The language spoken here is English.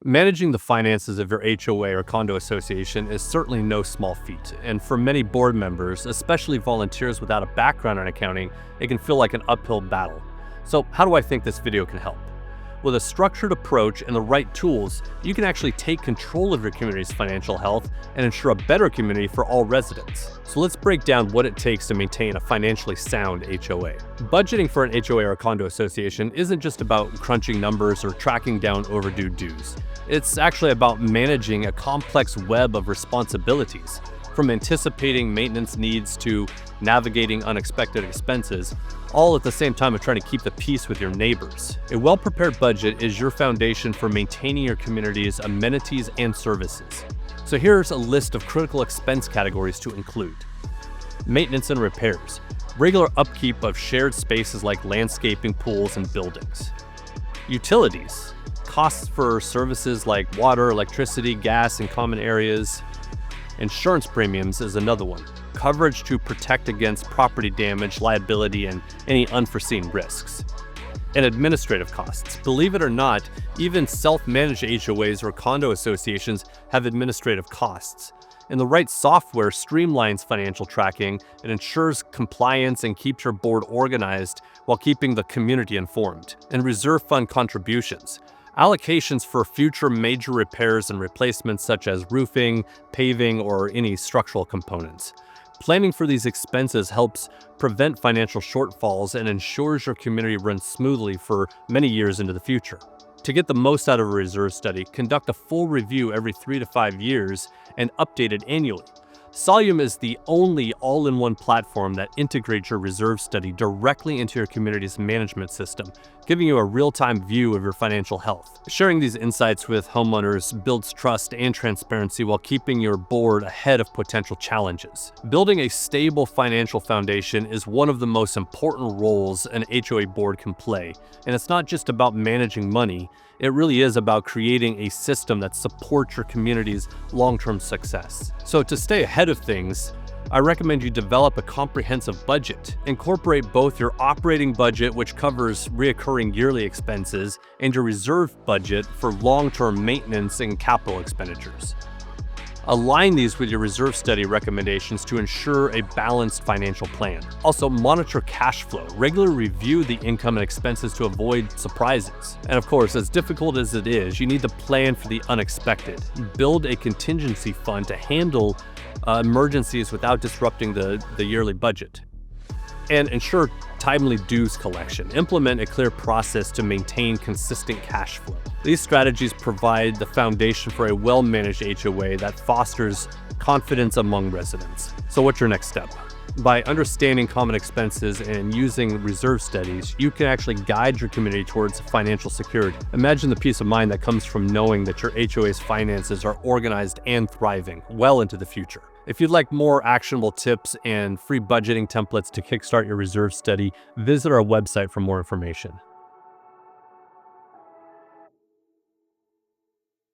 Managing the finances of your HOA or condo association is certainly no small feat, and for many board members, especially volunteers without a background in accounting, it can feel like an uphill battle. So how do I think this video can help? With a structured approach and the right tools, you can actually take control of your community's financial health and ensure a better community for all residents. So let's break down what it takes to maintain a financially sound HOA. Budgeting for an HOA or condo association isn't just about crunching numbers or tracking down overdue dues. It's actually about managing a complex web of responsibilities, from anticipating maintenance needs to navigating unexpected expenses, all at the same time of trying to keep the peace with your neighbors. A well-prepared budget is your foundation for maintaining your community's amenities and services. So here's a list of critical expense categories to include. Maintenance and repairs, regular upkeep of shared spaces like landscaping, pools, and buildings. Utilities, costs for services like water, electricity, gas, and common areas. Insurance premiums is another one. Coverage to protect against property damage, liability, and any unforeseen risks. And administrative costs. Believe it or not, even self-managed HOAs or condo associations have administrative costs. And the right software streamlines financial tracking and ensures compliance and keeps your board organized while keeping the community informed. And reserve fund contributions. Allocations for future major repairs and replacements such as roofing, paving, or any structural components. Planning for these expenses helps prevent financial shortfalls and ensures your community runs smoothly for many years into the future. To get the most out of a reserve study, conduct a full review every 3 to 5 years and update it annually. Solume is the only all-in-one platform that integrates your reserve study directly into your community's management system, giving you a real-time view of your financial health. Sharing these insights with homeowners builds trust and transparency while keeping your board ahead of potential challenges. Building a stable financial foundation is one of the most important roles an HOA board can play, and it's not just about managing money. It really is about creating a system that supports your community's long-term success. So to stay ahead of things, I recommend you develop a comprehensive budget. Incorporate both your operating budget, which covers recurring yearly expenses, and your reserve budget for long-term maintenance and capital expenditures. Align these with your reserve study recommendations to ensure a balanced financial plan. Also, monitor cash flow. Regularly review the income and expenses to avoid surprises. And of course, as difficult as it is, you need to plan for the unexpected. Build a contingency fund to handle emergencies without disrupting the yearly budget. And ensure timely dues collection. Implement a clear process to maintain consistent cash flow. These strategies provide the foundation for a well-managed HOA that fosters confidence among residents. So what's your next step? By understanding common expenses and using reserve studies, you can actually guide your community towards financial security. Imagine the peace of mind that comes from knowing that your HOA's finances are organized and thriving well into the future. If you'd like more actionable tips and free budgeting templates to kickstart your reserve study, visit our website for more information.